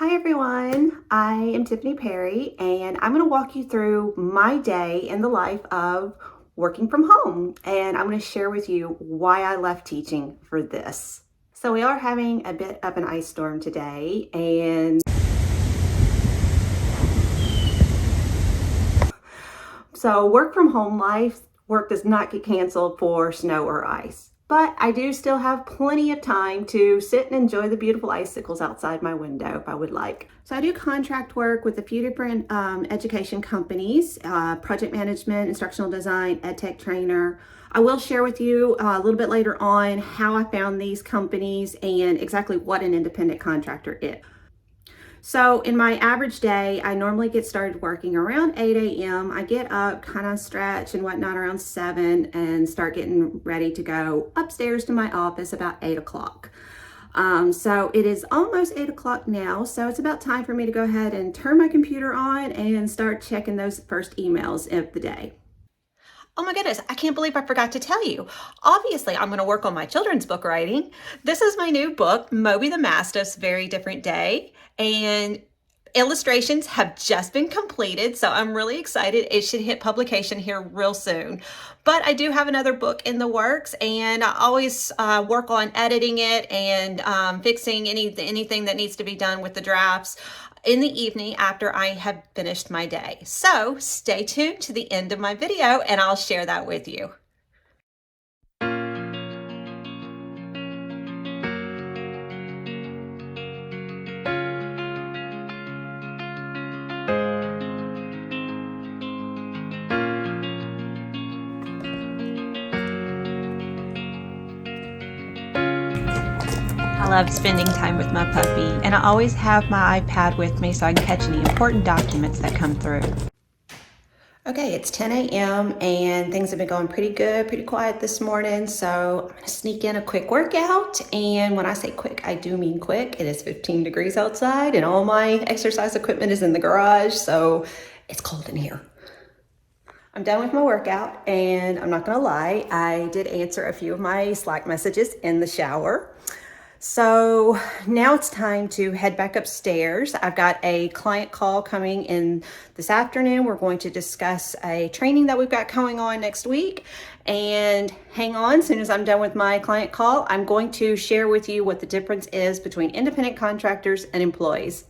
Hi everyone, I am Tiffany Perry and I'm going to walk you through my day in the life of working from home, and I'm going to share with you why I left teaching for this. So we are having a bit of an ice storm today, and so work from home life, work does not get canceled for snow or ice. But I do still have plenty of time to sit and enjoy the beautiful icicles outside my window if I would like. So I do contract work with a few different education companies, project management, instructional design, ed tech trainer. I will share with you a little bit later on how I found these companies and exactly what an independent contractor is. So in my average day, I normally get started working around 8 a.m. I get up, kind of stretch and whatnot around 7 and start getting ready to go upstairs to my office about 8 o'clock. So it is almost 8 o'clock now, so it's about time for me to go ahead and turn my computer on and start checking those first emails of the day. Oh my goodness, I can't believe I forgot to tell you. Obviously, I'm going to work on my children's book writing. This is my new book, Moby the Mastiff's Very Different Day. And illustrations have just been completed, so I'm really excited. It should hit publication here real soon. But I do have another book in the works, and I always work on editing it and fixing anything that needs to be done with the drafts in the evening after I have finished my day. So stay tuned to the end of my video and I'll share that with you. I love spending time with my puppy, and I always have my iPad with me so I can catch any important documents that come through. Okay, it's 10 a.m. and things have been going pretty good, pretty quiet this morning. So I'm gonna sneak in a quick workout. And when I say quick, I do mean quick. It is 15 degrees outside and all my exercise equipment is in the garage. So it's cold in here. I'm done with my workout, and I'm not gonna lie, I did answer a few of my Slack messages in the shower. So now it's time to head back upstairs. I've got a client call coming in this afternoon. We're going to discuss a training that we've got going on next week. And hang on, as soon as I'm done with my client call, I'm going to share with you what the difference is between independent contractors and employees.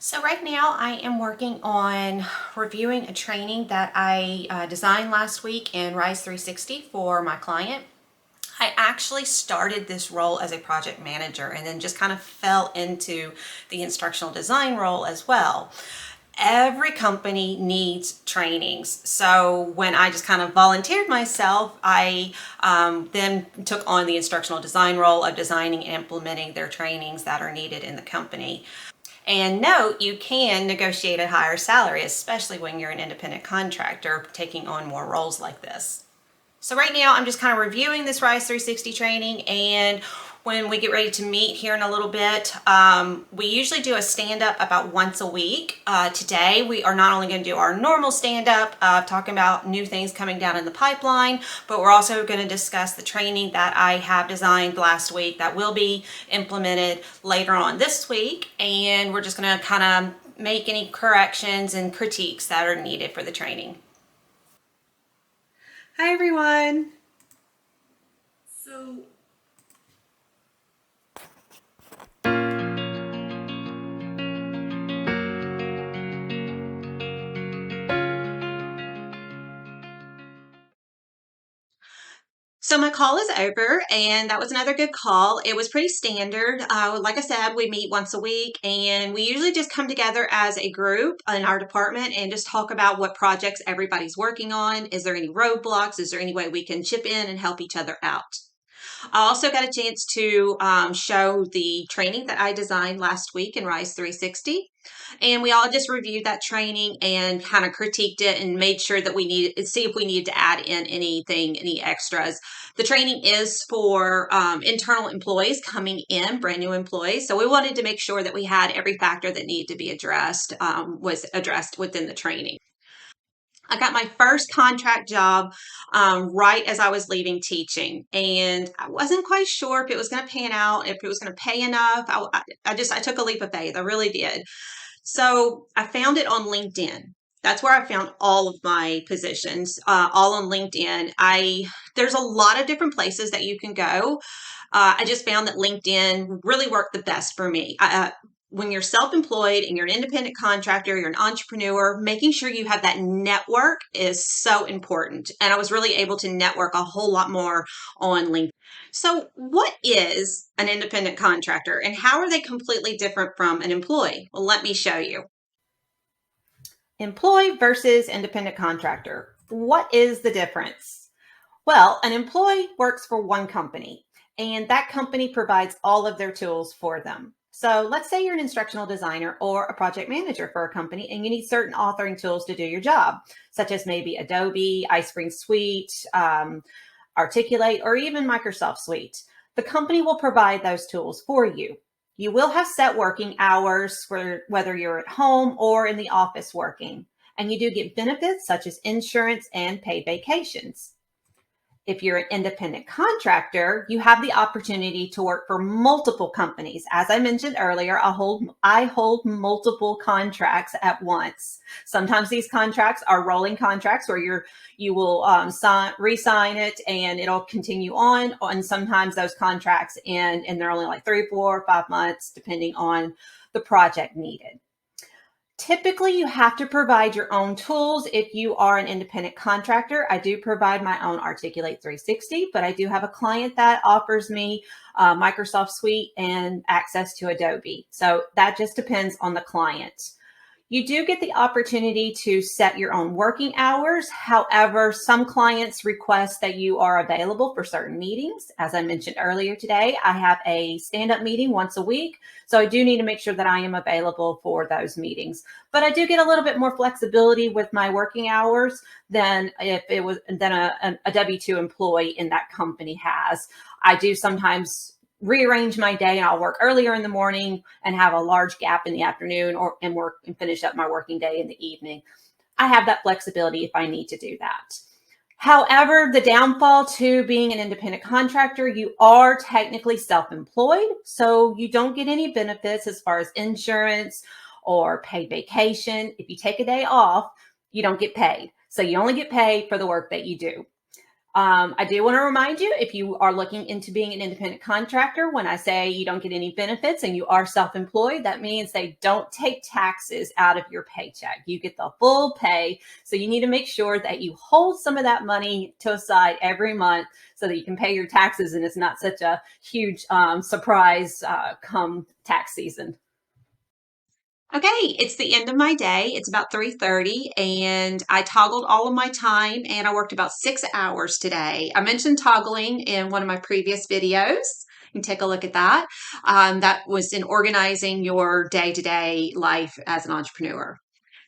So right now I am working on reviewing a training that I designed last week in Rise 360 for my client. I actually started this role as a project manager and then just kind of fell into the instructional design role as well. Every company needs trainings. So when I just kind of volunteered myself, I then took on the instructional design role of designing and implementing their trainings that are needed in the company. And note, you can negotiate a higher salary, especially when you're an independent contractor taking on more roles like this. So right now I'm just kind of reviewing this Rise 360 training, and when we get ready to meet here in a little bit, we usually do a stand-up about once a week. Today we are not only going to do our normal stand-up, talking about new things coming down in the pipeline, but we're also going to discuss the training that I have designed last week that will be implemented later on this week, and we're just going to kind of make any corrections and critiques that are needed for the training. Hi everyone. So So my call is over, and that was another good call. It was pretty standard. Like I said, we meet once a week, and we usually just come together as a group in our department and just talk about what projects everybody's working on. Is there any roadblocks? Is there any way we can chip in and help each other out? I also got a chance to show the training that I designed last week in Rise 360. And we all just reviewed that training and kind of critiqued it and made sure that we needed see if we needed to add in anything, any extras. The training is for internal employees coming in, brand new employees. So we wanted to make sure that we had every factor that needed to be addressed was addressed within the training. I got my first contract job right as I was leaving teaching, and I wasn't quite sure if it was going to pan out, if it was going to pay enough. I took a leap of faith. I really did. So I found it on LinkedIn. That's where I found all of my positions, all on LinkedIn. There's a lot of different places that you can go. I just found that LinkedIn really worked the best for me. When you're self-employed and you're an independent contractor, you're an entrepreneur, making sure you have that network is so important. And I was really able to network a whole lot more on LinkedIn. So what is an independent contractor and how are they completely different from an employee? Well, let me show you. Employee versus independent contractor. What is the difference? Well, an employee works for one company, and that company provides all of their tools for them. So let's say you're an instructional designer or a project manager for a company, and you need certain authoring tools to do your job, such as maybe Adobe, iSpring Suite, Articulate, or even Microsoft Suite. The company will provide those tools for you. You will have set working hours for whether you're at home or in the office working, and you do get benefits such as insurance and paid vacations. If you're an independent contractor, you have the opportunity to work for multiple companies. As I mentioned earlier, I hold multiple contracts at once. Sometimes these contracts are rolling contracts where you will re-sign it and it'll continue on. And sometimes those contracts end and they're only like 3, 4, 5 months, depending on the project needed. Typically, you have to provide your own tools if you are an independent contractor. I do provide my own Articulate 360, but I do have a client that offers me Microsoft Suite and access to Adobe. So that just depends on the client. You do get the opportunity to set your own working hours. However, some clients request that you are available for certain meetings. As I mentioned earlier today, I have a stand-up meeting once a week. So I do need to make sure that I am available for those meetings. But I do get a little bit more flexibility with my working hours than if it was than a W-2 employee in that company has. I do sometimes rearrange my day and I'll work earlier in the morning and have a large gap in the afternoon and work and finish up my working day in the evening. I have that flexibility if I need to do that. However, the downfall to being an independent contractor, you are technically self-employed, so you don't get any benefits as far as insurance or paid vacation. If you take a day off, you don't get paid. So you only get paid for the work that you do. I do want to remind you, if you are looking into being an independent contractor, when I say you don't get any benefits and you are self-employed, that means they don't take taxes out of your paycheck. You get the full pay. So you need to make sure that you hold some of that money to aside every month so that you can pay your taxes and it's not such a huge surprise come tax season. Okay, it's the end of my day. It's about 3:30 and I toggled all of my time and I worked about 6 hours today. I mentioned toggling in one of my previous videos. You can take a look at that. That was in organizing your day-to-day life as an entrepreneur.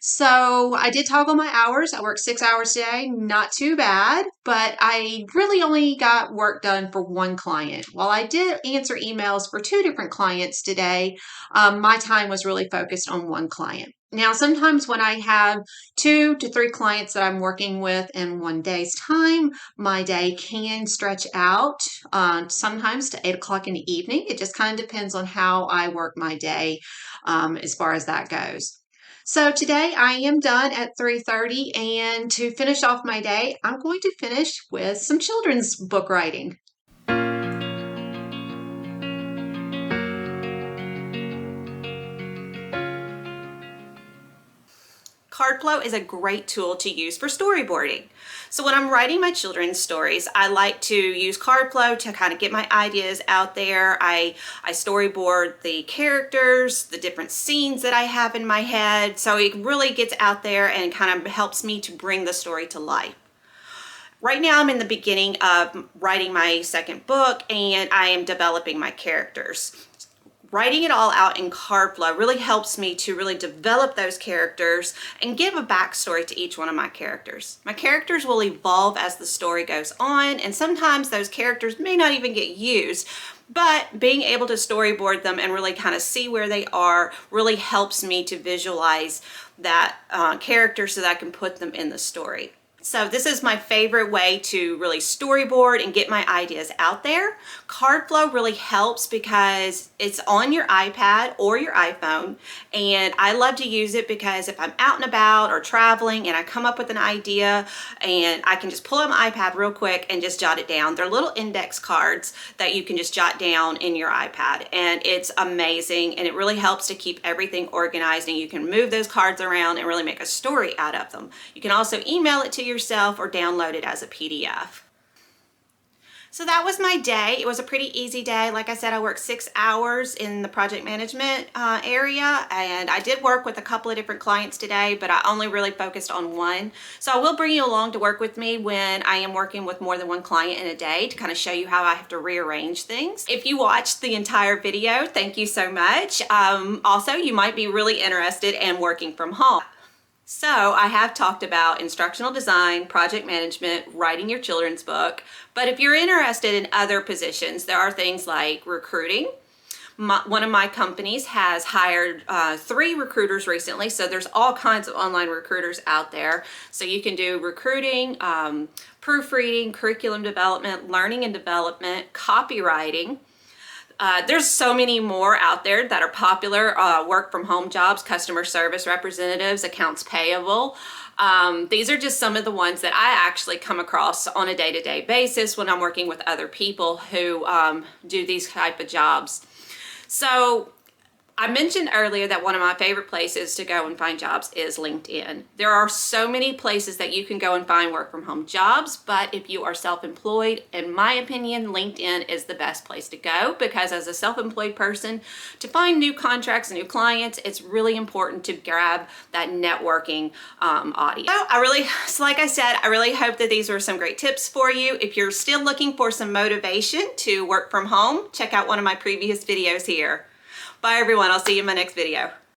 So I did toggle my hours. I worked 6 hours today, not too bad, but I really only got work done for one client. While I did answer emails for 2 different clients today, my time was really focused on one client. Now, sometimes when I have 2 to 3 clients that I'm working with in one day's time, my day can stretch out sometimes to 8 o'clock in the evening. It just kind of depends on how I work my day as far as that goes. So today I am done at 3:30, and to finish off my day, I'm going to finish with some children's book writing. CardFlow is a great tool to use for storyboarding. So when I'm writing my children's stories, I like to use CardFlow to kind of get my ideas out there. I storyboard the characters, the different scenes that I have in my head. So it really gets out there and kind of helps me to bring the story to life. Right now I'm in the beginning of writing my second book and I am developing my characters. writing it all out in card flow really helps me to really develop those characters and give a backstory to each one of my characters. My characters will evolve as the story goes on, and sometimes those characters may not even get used, but being able to storyboard them and really kind of see where they are really helps me to visualize that character so that I can put them in the story. So this is my favorite way to really storyboard and get my ideas out there. CardFlow really helps because it's on your iPad or your iPhone, and I love to use it because if I'm out and about or traveling and I come up with an idea, and I can just pull up my iPad real quick and just jot it down. They're little index cards that you can just jot down in your iPad, and it's amazing, and it really helps to keep everything organized, and you can move those cards around and really make a story out of them. You can also email it to yourself or download it as a PDF. So that was my day. It was a pretty easy day. Like I said, I worked 6 hours in the project management area, and I did work with a couple of different clients today, but I only really focused on one. So I will bring you along to work with me when I am working with more than one client in a day to kind of show you how I have to rearrange things. If you watched the entire video, thank you so much. Also, you might be really interested in working from home. So I have talked about instructional design, project management, writing your children's book, but if you're interested in other positions, there are things like recruiting. One of my companies has hired 3 recruiters recently, so there's all kinds of online recruiters out there. So you can do recruiting, proofreading, curriculum development, learning and development, copywriting. There's so many more out there that are popular, work from home jobs, customer service representatives, accounts payable. These are just some of the ones that I actually come across on a day-to-day basis when I'm working with other people who do these type of jobs. So I mentioned earlier that one of my favorite places to go and find jobs is LinkedIn. There are so many places that you can go and find work from home jobs, but if you are self-employed, in my opinion, LinkedIn is the best place to go, because as a self-employed person, to find new contracts and new clients, it's really important to grab that networking audience. So like I said, I really hope that these were some great tips for you. If you're still looking for some motivation to work from home, check out one of my previous videos here. Bye everyone, I'll see you in my next video.